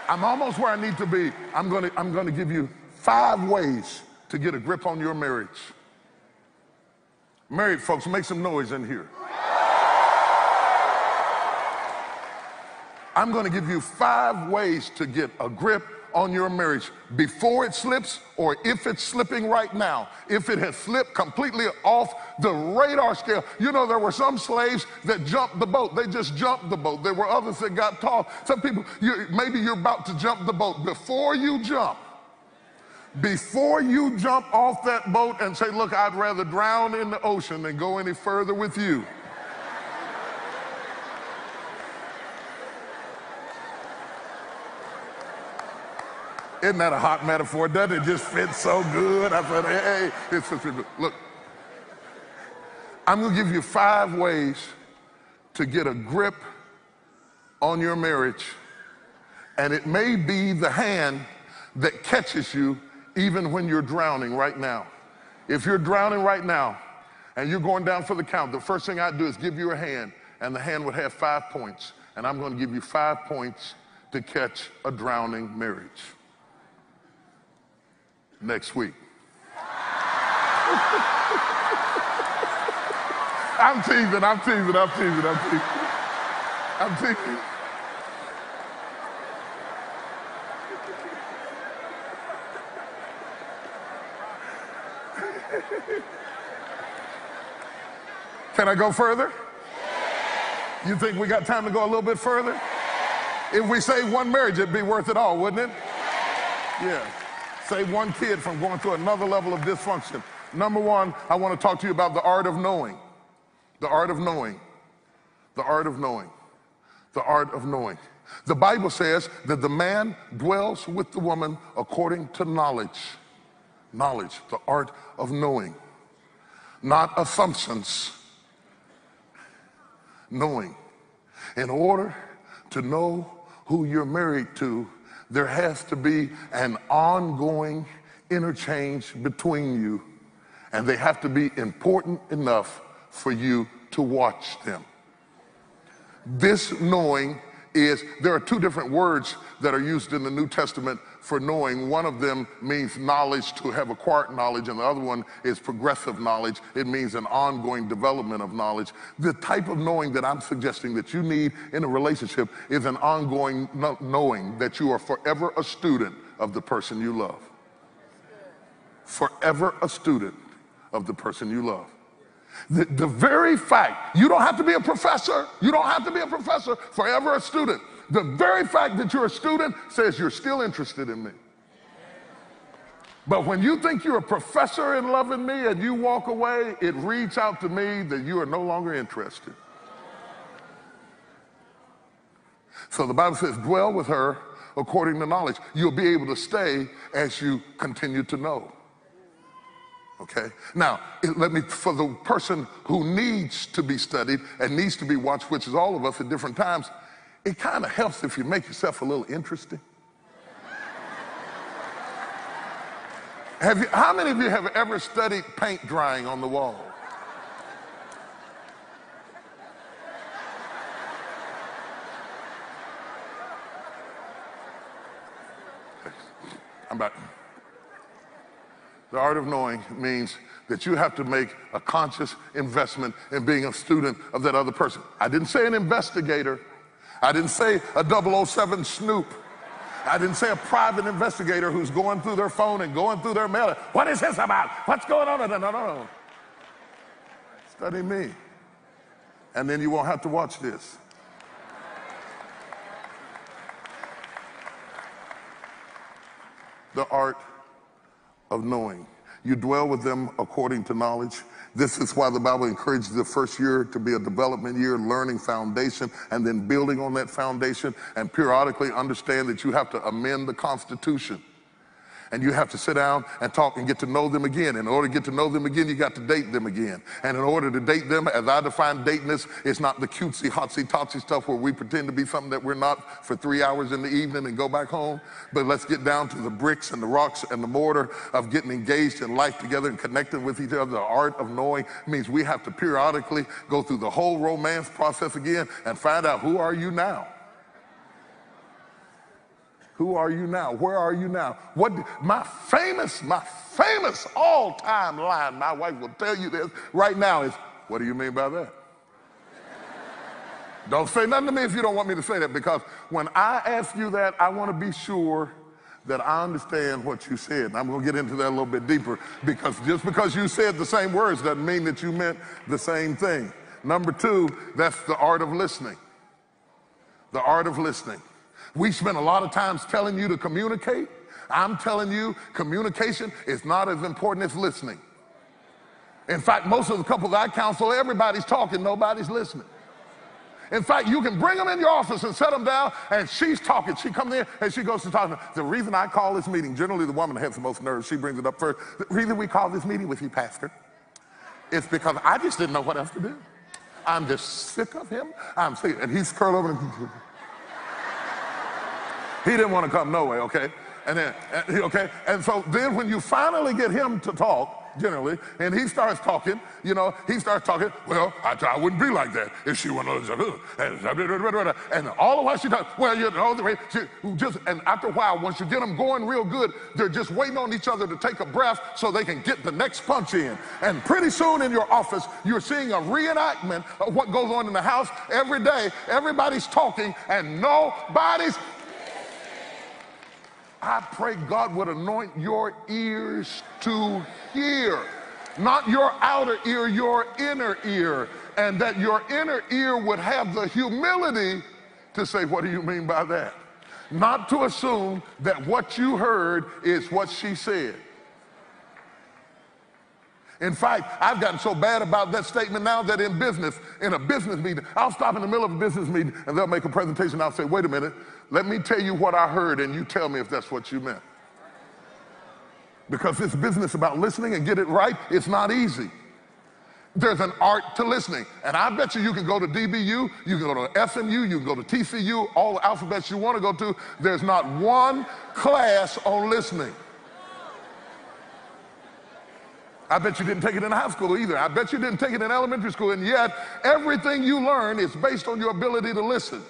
I'm almost where I need to be. I'm gonna give you 5 ways to get a grip on your marriage. Married folks, make some noise in here. I'm gonna give you 5 ways to get a grip on your marriage before it slips, or if it's slipping right now. If it has slipped completely off the radar scale. You know, there were some slaves that jumped the boat. They just jumped the boat. There were others that got tossed. Some people, maybe you're about to jump the boat. Before you jump off that boat and say, look, I'd rather drown in the ocean than go any further with you. Isn't that a hot metaphor? Doesn't it just fit so good? I said, hey, it's so good. Look, I'm gonna give you 5 ways to get a grip on your marriage, and it may be the hand that catches you even when you're drowning right now. If you're drowning right now and you're going down for the count, the first thing I'd do is give you a hand, and the hand would have 5 points, and I'm gonna give you 5 points to catch a drowning marriage. Next week. I'm teasing. Can I go further? You think we got time to go a little bit further? If we save one marriage, it'd be worth it all, wouldn't it? Yeah. Save one kid from going to another level of dysfunction. Number 1, I want to talk to you about the art of knowing. The art of knowing. The art of knowing. The art of knowing. The Bible says that the man dwells with the woman according to knowledge. Knowledge, the art of knowing. Not assumptions. Knowing. In order to know who you're married to, there has to be an ongoing interchange between you, and they have to be important enough for you to watch them. This knowing is, there are 2 different words that are used in the New Testament for knowing. One of them means knowledge, to have acquired knowledge, and the other one is progressive knowledge. It means an ongoing development of knowledge. The type of knowing that I'm suggesting that you need in a relationship is an ongoing knowing that you are forever a student of the person you love. Forever a student of the person you love. The very fact, you don't have to be a professor. You don't have to be a professor, forever a student. The very fact that you're a student says you're still interested in me. But when you think you're a professor in loving me and you walk away, it reads out to me that you are no longer interested. So the Bible says, dwell with her according to knowledge. You'll be able to stay as you continue to know. Okay? Now, for the person who needs to be studied and needs to be watched, which is all of us at different times, it kind of helps if you make yourself a little interesting. How many of you have ever studied paint drying on the wall? I'm back. The art of knowing means that you have to make a conscious investment in being a student of that other person. I didn't say an investigator. I didn't say a 007 snoop. I didn't say a private investigator who's going through their phone and going through their mail. What is this about? What's going on? No. Study me. And then you won't have to watch this. The art of knowing. You dwell with them according to knowledge. This is why the Bible encourages the first year to be a development year, learning foundation, and then building on that foundation, and periodically understand that you have to amend the Constitution. And you have to sit down and talk and get to know them again. In order to get to know them again, you got to date them again. And in order to date them, as I define dateness, it's not the cutesy, hotsy-totsy stuff where we pretend to be something that we're not for 3 hours in the evening and go back home. But let's get down to the bricks and the rocks and the mortar of getting engaged in life together and connecting with each other. The art of knowing means we have to periodically go through the whole romance process again and find out, who are you now? Who are you now? Where are you now? My famous all-time line, my wife will tell you this right now, is, what do you mean by that? Don't say nothing to me if you don't want me to say that, because when I ask you that, I want to be sure that I understand what you said. And I'm going to get into that a little bit deeper, because just because you said the same words doesn't mean that you meant the same thing. Number two, that's the art of listening. The art of listening. We spend a lot of times telling you to communicate. I'm telling you, communication is not as important as listening. In fact, most of the couples I counsel, everybody's talking, nobody's listening. In fact, you can bring them in your office and set them down, and she's talking. She comes in and she goes to talk. The reason I call this meeting, generally the woman has the most nerves, she brings it up first. The reason we call this meeting with you, Pastor, is because I just didn't know what else to do. I'm just sick of him. I'm sick. And he's curled over and he didn't want to come no way, okay? And so then when you finally get him to talk, generally, and he starts talking, well, I wouldn't be like that if she went, and all the while she talks, well, the way, and after a while, once you get them going real good, they're just waiting on each other to take a breath so they can get the next punch in. And pretty soon in your office, you're seeing a reenactment of what goes on in the house every day. Everybody's talking and nobody's. I pray God would anoint your ears to hear, not your outer ear, your inner ear, and that your inner ear would have the humility to say, what do you mean by that? Not to assume that what you heard is what she said. In fact, I've gotten so bad about that statement now that in a business meeting, I'll stop in the middle of a business meeting and they'll make a presentation. I'll say, wait a minute, let me tell you what I heard and you tell me if that's what you meant. Because this business about listening and get it right, it's not easy. There's an art to listening. And I bet you can go to DBU, you can go to SMU, you can go to TCU, all the alphabets you want to go to. There's not one class on listening. I bet you didn't take it in high school either. I bet you didn't take it in elementary school, and yet everything you learn is based on your ability to listen.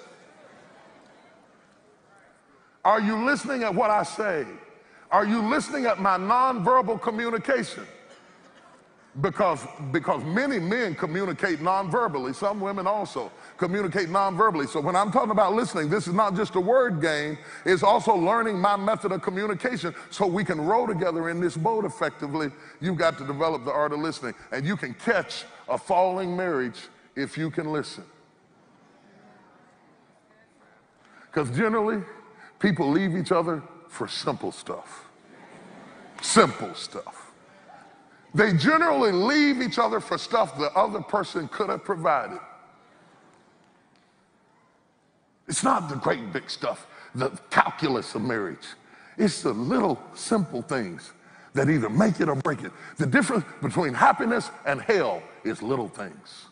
Are you listening at what I say? Are you listening at my nonverbal communication? Because many men communicate nonverbally. Some women also communicate nonverbally. So when I'm talking about listening, this is not just a word game. It's also learning my method of communication so we can row together in this boat effectively. You've got to develop the art of listening. And you can catch a falling marriage if you can listen. Because generally, people leave each other for simple stuff. Simple stuff. They generally leave each other for stuff the other person could have provided. It's not the great big stuff, the calculus of marriage. It's the little simple things that either make it or break it. The difference between happiness and hell is little things.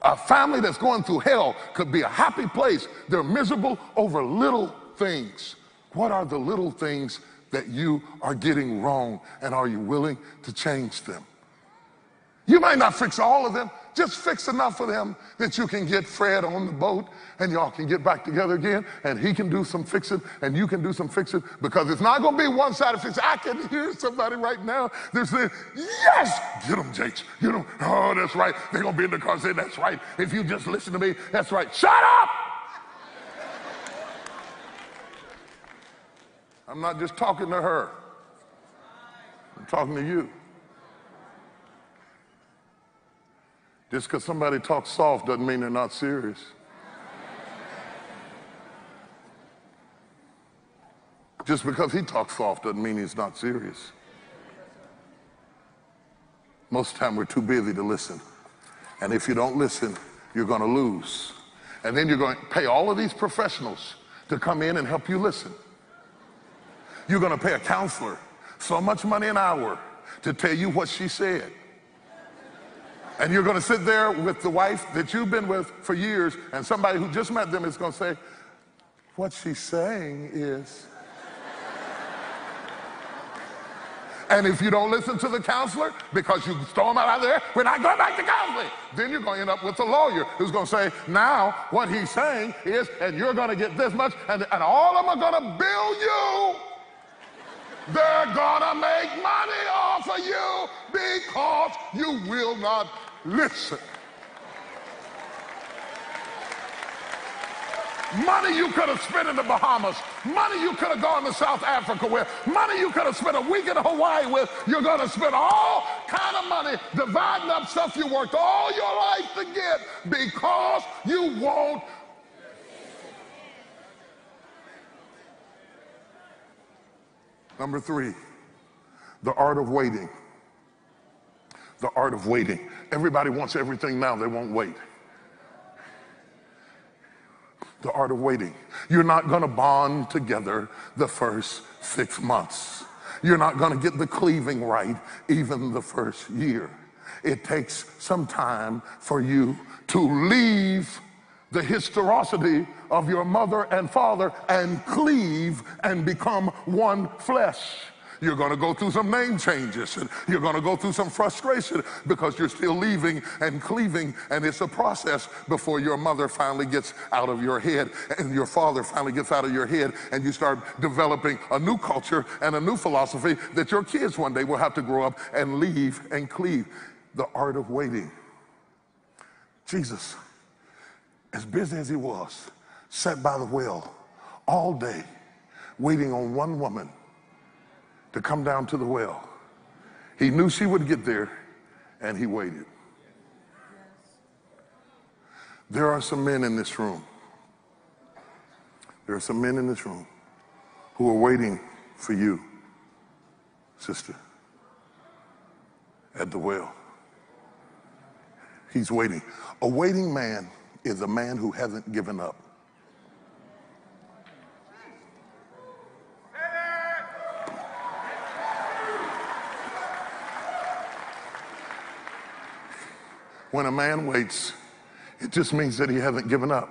A family that's going through hell could be a happy place. They're miserable over little things. What are the little things that you are getting wrong, and are you willing to change them? You might not fix all of them, just fix enough for them that you can get Fred on the boat and y'all can get back together again, and he can do some fixing and you can do some fixing, because it's not going to be one-sided fixing. I can hear somebody right now, they're saying, yes, get them, Jakes, get them. Oh, that's right. They're going to be in the car saying, that's right. If you just listen to me, that's right. Shut up! I'm not just talking to her. I'm talking to you. Just because somebody talks soft doesn't mean they're not serious. Just because he talks soft doesn't mean he's not serious. Most of the time we're too busy to listen. And if you don't listen, you're going to lose. And then you're going to pay all of these professionals to come in and help you listen. You're going to pay a counselor so much money an hour to tell you what she said. And you're going to sit there with the wife that you've been with for years, and somebody who just met them is going to say, what she's saying is... And if you don't listen to the counselor because you storm out of there, we're not going back to counseling. Then you're going to end up with a lawyer who's going to say, now what he's saying is, and you're going to get this much, and all of them are going to bill you. They're going to make money off of you because you will not listen. Money you could have spent in the Bahamas, money you could have gone to South Africa with, money you could have spent a week in Hawaii with, you're going to spend all kind of money dividing up stuff you worked all your life to get because you won't. Number 3, the art of waiting. The art of waiting. Everybody wants everything now, they won't wait. The art of waiting. You're not going to bond together the first 6 months. You're not going to get the cleaving right even the first year. It takes some time for you to leave the historicity of your mother and father and cleave and become one flesh. You're going to go through some name changes, and you're going to go through some frustration because you're still leaving and cleaving, and it's a process before your mother finally gets out of your head and your father finally gets out of your head, and you start developing a new culture and a new philosophy that your kids one day will have to grow up and leave and cleave. The art of waiting. Jesus, as busy as he was, sat by the well all day waiting on one woman to come down to the well. He knew she would get there, and he waited. There are some men in this room. There are some men in this room who are waiting for you, sister, at the well. He's waiting. A waiting man is a man who hasn't given up. When a man waits, it just means that he hasn't given up.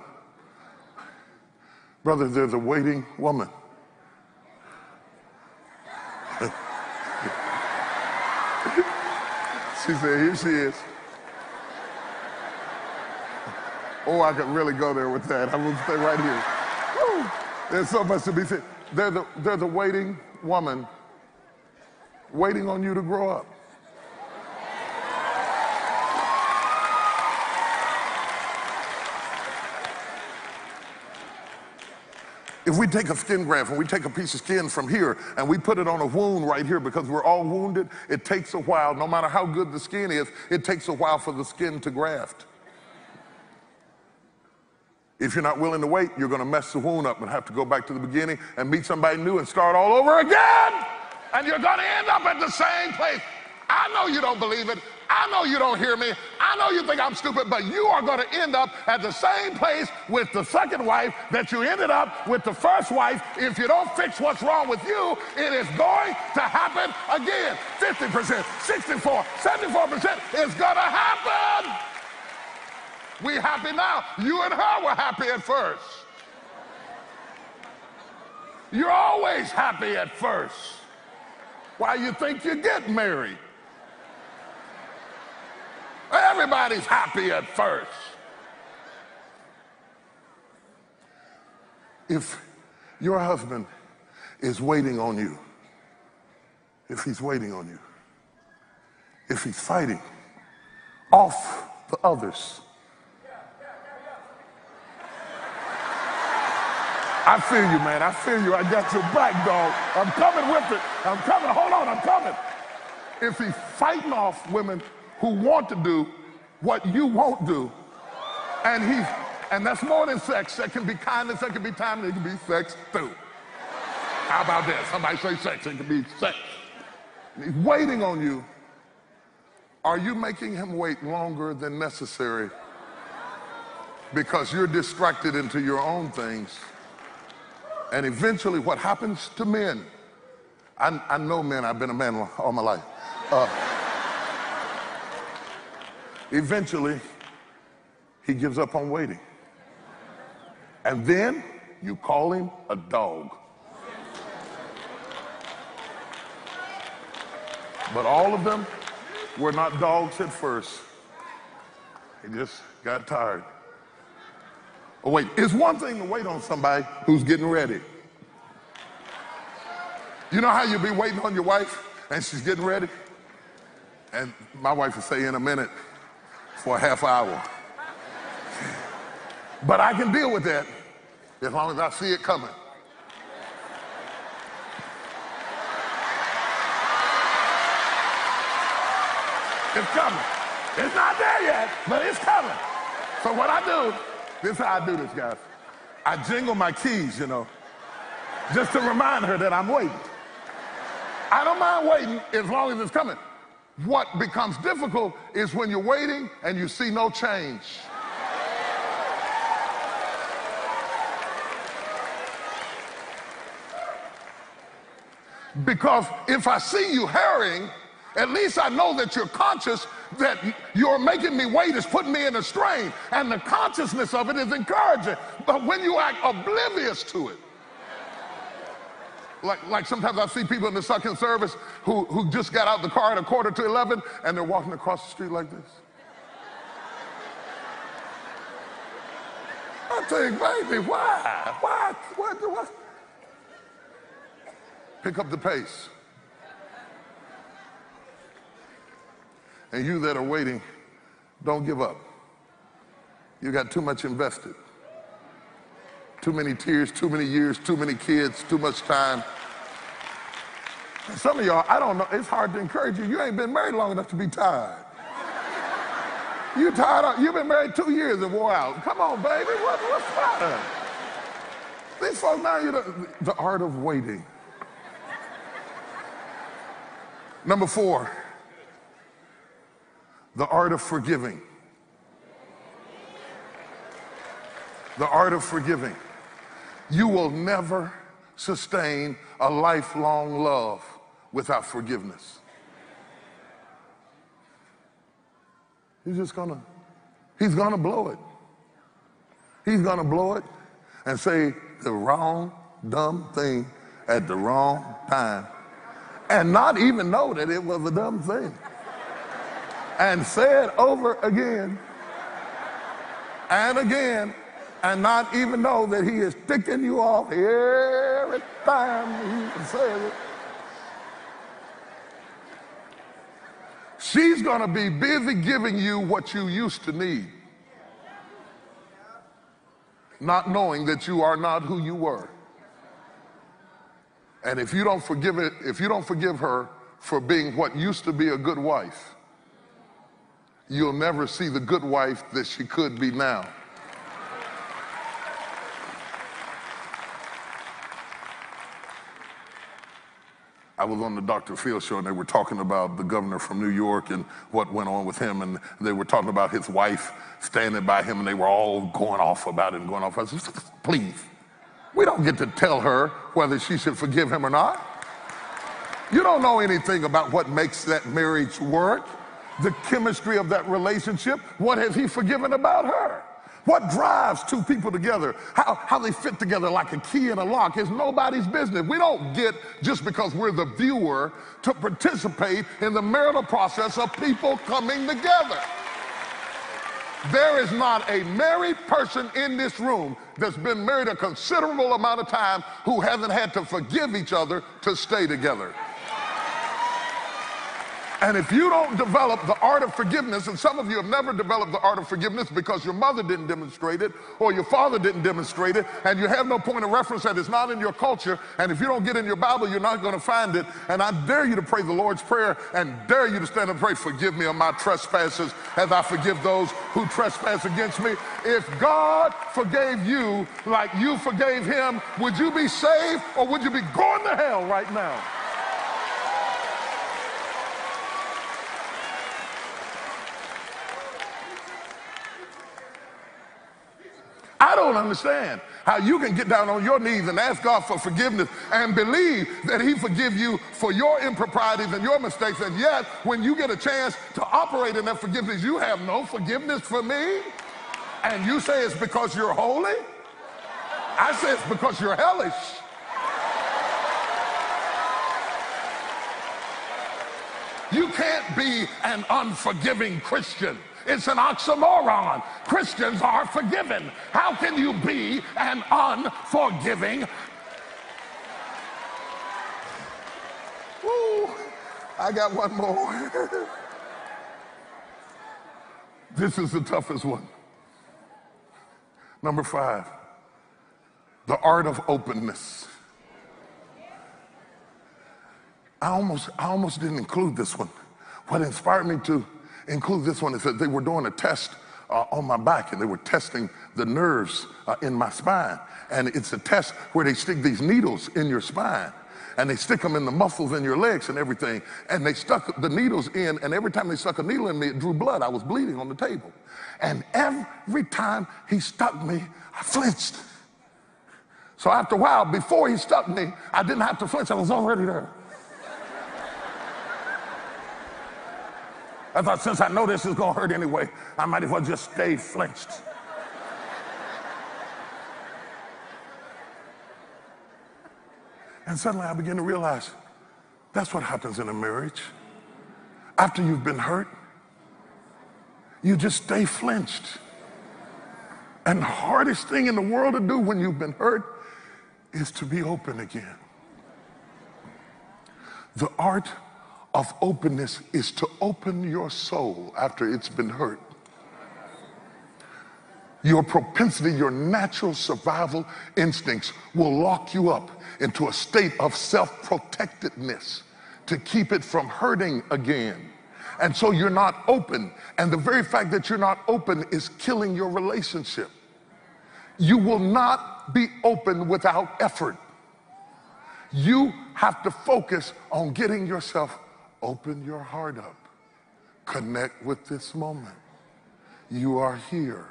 Brother, there's a waiting woman. She said, here she is. Oh, I could really go there with that. I'm going to stay right here. Woo. There's so much to be said. There's a waiting woman waiting on you to grow up. If we take a skin graft and we take a piece of skin from here and we put it on a wound right here because we're all wounded, it takes a while. No matter how good the skin is, it takes a while for the skin to graft. If you're not willing to wait, you're going to mess the wound up and have to go back to the beginning and meet somebody new and start all over again. And you're going to end up at the same place. I know you don't believe it. I know you don't hear me. I know you think I'm stupid, but you are going to end up at the same place with the second wife that you ended up with the first wife. If you don't fix what's wrong with you, it is going to happen again. 50%, 64, 74% is going to happen. We happy now. You and her were happy at first. You're always happy at first. Why you think you get married? Everybody's happy at first. If your husband is waiting on you, if he's waiting on you, if he's fighting off the others, I feel you, man. I feel you. I got your back, dog. I'm coming with it. I'm coming. Hold on. I'm coming. If he's fighting off women who want to do what you won't do, and that's more than sex. That can be kindness, that can be time, it can be sex too. How about that? Somebody say sex, it can be sex. He's waiting on you. Are you making him wait longer than necessary because you're distracted into your own things? And eventually what happens to men I know men, I've been a man all my life. Eventually, he gives up on waiting. And then you call him a dog. But all of them were not dogs at first. They just got tired. Oh, wait, it's one thing to wait on somebody who's getting ready. You know how you'll be waiting on your wife and she's getting ready? And my wife will say in a minute for a half hour. But I can deal with that as long as I see it coming. It's coming. It's not there yet, but it's coming. So what I do, this is how I do this, guys. I jingle my keys, just to remind her that I'm waiting. I don't mind waiting as long as it's coming. What becomes difficult is when you're waiting and you see no change. Because if I see you hurrying, at least I know that you're conscious that you're making me wait is putting me in a strain. And the consciousness of it is encouraging. But when you act oblivious to it, like sometimes I see people in the second service who just got out the car at 11:15 and they're walking across the street like this. I think, baby, why? What? Pick up the pace. And you that are waiting, don't give up. You got too much invested. Too many tears, too many years, too many kids, too much time. And some of y'all, I don't know, it's hard to encourage you. You ain't been married long enough to be tired. You tired? You've been married 2 years and wore out. Come on, baby, what's the matter? These folks now, the art of waiting. Number 4, the art of forgiving. The art of forgiving. You will never sustain a lifelong love without forgiveness. He's gonna blow it. He's gonna blow it and say the wrong, dumb thing at the wrong time. And not even know that it was a dumb thing. And say it over again and again, and not even know that he is ticking you off every time he says it. She's going to be busy giving you what you used to need, not knowing that you are not who you were. And if you don't forgive her for being what used to be a good wife, you'll never see the good wife that she could be now. I was on the Dr. Phil show and they were talking about the governor from New York and what went on with him, and they were talking about his wife standing by him, and they were all going off about it and going off. I said, please, we don't get to tell her whether she should forgive him or not. You don't know anything about what makes that marriage work, the chemistry of that relationship. What has he forgiven about her? What drives two people together? How they fit together like a key in a lock is nobody's business. We don't get, just because we're the viewer, to participate in the marital process of people coming together. There is not a married person in this room that's been married a considerable amount of time who hasn't had to forgive each other to stay together. And if you don't develop the art of forgiveness, and some of you have never developed the art of forgiveness because your mother didn't demonstrate it or your father didn't demonstrate it, and you have no point of reference that is not in your culture, and if you don't get in your Bible, you're not going to find it. And I dare you to pray the Lord's Prayer and dare you to stand and pray, forgive me of my trespasses as I forgive those who trespass against me. If God forgave you like you forgave him, would you be saved or would you be going to hell right now? I don't understand how you can get down on your knees and ask God for forgiveness and believe that he forgive you for your improprieties and your mistakes, and yet when you get a chance to operate in that forgiveness, you have no forgiveness for me, and you say it's because you're holy? I say it's because you're hellish. You can't be an unforgiving Christian. It's an oxymoron. Christians are forgiven. How can you be an unforgiving? Woo, I got one more. This is the toughest one. Number 5, the art of openness. I almost didn't include this one. What inspired me to include this one is that they were doing a test on my back, and they were testing the nerves in my spine. And it's a test where they stick these needles in your spine, and they stick them in the muscles in your legs and everything. And they stuck the needles in, and every time they stuck a needle in me, it drew blood. I was bleeding on the table. And every time he stuck me, I flinched. So after a while, before he stuck me, I didn't have to flinch. I was already there. I thought, since I know this is going to hurt anyway, I might as well just stay flinched. And suddenly I began to realize that's what happens in a marriage. After you've been hurt, you just stay flinched. And the hardest thing in the world to do when you've been hurt is to be open again. The art of openness is to open your soul after it's been hurt. Your propensity, your natural survival instincts will lock you up into a state of self-protectedness to keep it from hurting again. And so you're not open. And the very fact that you're not open is killing your relationship. You will not be open without effort. You have to focus on getting yourself. Open your heart up. Connect with this moment. You are here.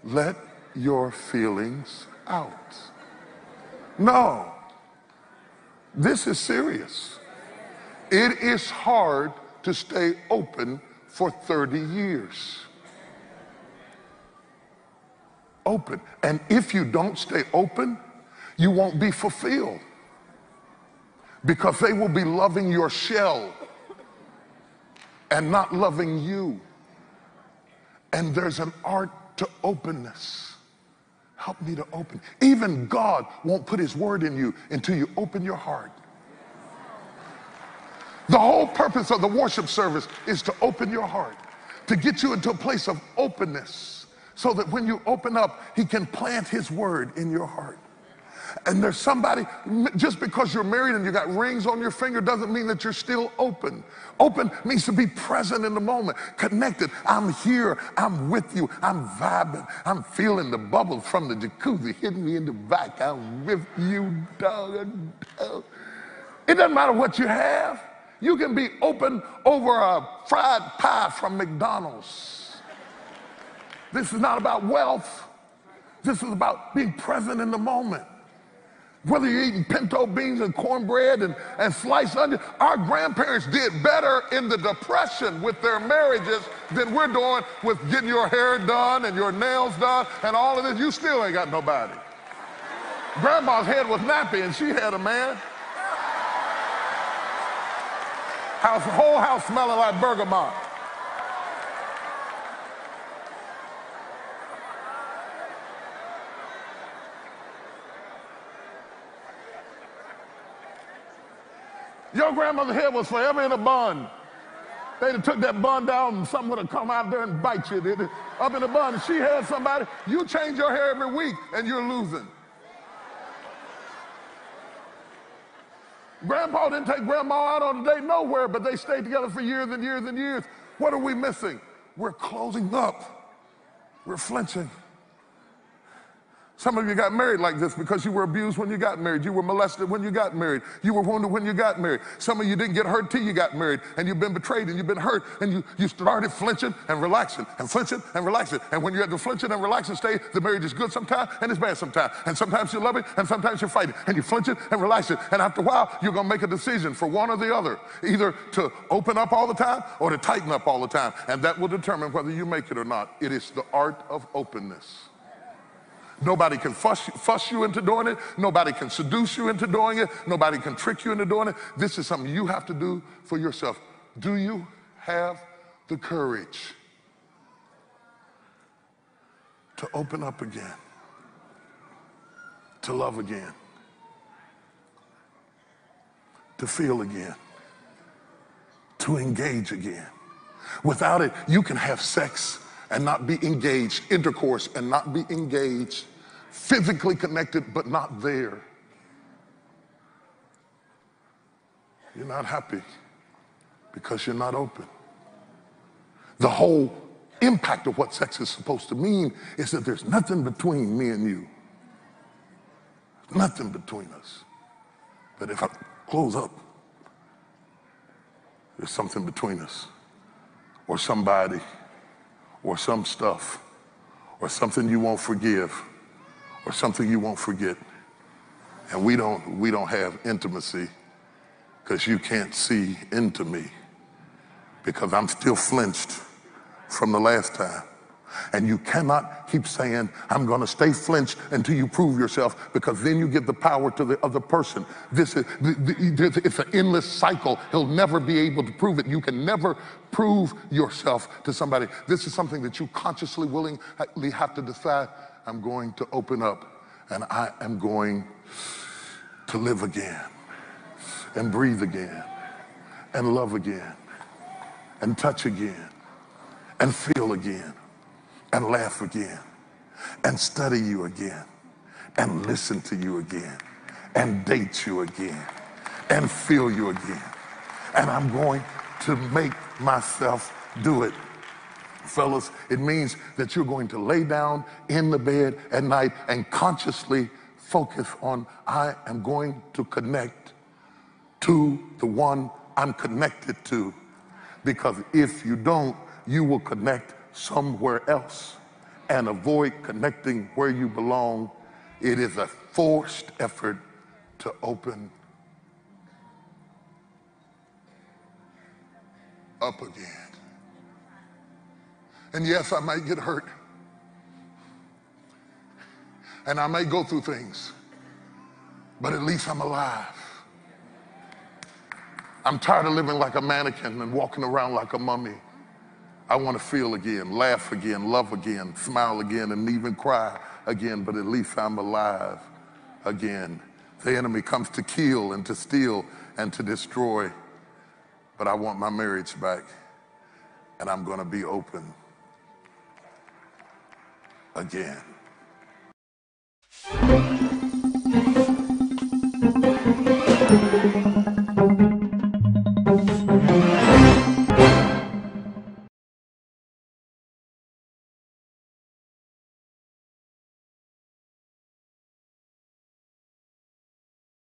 Let your feelings out. No, this is serious. It is hard to stay open for 30 years. Open. And if you don't stay open, you won't be fulfilled, because they will be loving your shell and not loving you. And there's an art to openness. Help me to open. Even God won't put his word in you until you open your heart. The whole purpose of the worship service is to open your heart, to get you into a place of openness, so that when you open up, he can plant his word in your heart. And there's somebody, just because you're married and you got rings on your finger doesn't mean that you're still open. Open means to be present in the moment, connected. I'm here, I'm with you, I'm vibing, I'm feeling the bubbles from the jacuzzi hitting me in the back. I'm with you, dog. It doesn't matter what you have. You can be open over a fried pie from McDonald's. This is not about wealth. This is about being present in the moment. Whether you're eating pinto beans and cornbread and sliced onion, our grandparents did better in the Depression with their marriages than we're doing with getting your hair done and your nails done and all of this. You still ain't got nobody. Grandma's head was nappy and she had a man. Whole house smelling like bergamot. Your grandmother's head was forever in a bun. They'd have took that bun down and something would have come out there and bite you. Up in a bun. She had somebody. You change your hair every week and you're losing. Grandpa didn't take grandma out on a date nowhere, but they stayed together for years and years and years. What are we missing? We're closing up. We're flinching. Some of you got married like this because you were abused when you got married. You were molested when you got married. You were wounded when you got married. Some of you didn't get hurt till you got married, and you've been betrayed and you've been hurt, and you started flinching and relaxing and flinching and relaxing. And when you're at the flinching and relaxing stage, the marriage is good sometimes and it's bad sometimes. And sometimes you love it and sometimes you're fighting, and you're flinching and relaxing. And after a while, you're going to make a decision for one or the other, either to open up all the time or to tighten up all the time. And that will determine whether you make it or not. It is the art of openness. Nobody can fuss you into doing it. Nobody can seduce you into doing it. Nobody can trick you into doing it. This is something you have to do for yourself. Do you have the courage to open up again, to love again, to feel again, to engage again? Without it, you can have sex and not be engaged, intercourse and not be engaged, physically connected but not there. You're not happy because you're not open. The whole impact of what sex is supposed to mean is that there's nothing between me and you. Nothing between us. But if I close up, there's something between us, or somebody, or some stuff, or something you won't forgive, or something you won't forget. And we don't have intimacy because you can't see into me, because I'm still flinched from the last time. And you cannot keep saying, I'm going to stay flinched until you prove yourself, because then you give the power to the other person. It's an endless cycle. He'll never be able to prove it. You can never prove yourself to somebody. This is something that you consciously, willingly have to decide. I'm going to open up, and I am going to live again, and breathe again, and love again, and touch again, and feel again, and laugh again, and study you again, and listen to you again, and date you again, and feel you again. And I'm going to make myself do it. Fellas, it means that you're going to lay down in the bed at night and consciously focus on, I am going to connect to the one I'm connected to. Because if you don't, you will connect somewhere else and avoid connecting where you belong. It is a forced effort to open up again. And yes, I might get hurt, and I may go through things, but at least I'm alive. I'm tired of living like a mannequin and walking around like a mummy. I want to feel again, laugh again, love again, smile again, and even cry again, but at least I'm alive again. The enemy comes to kill and to steal and to destroy, but I want my marriage back, and I'm going to be open again.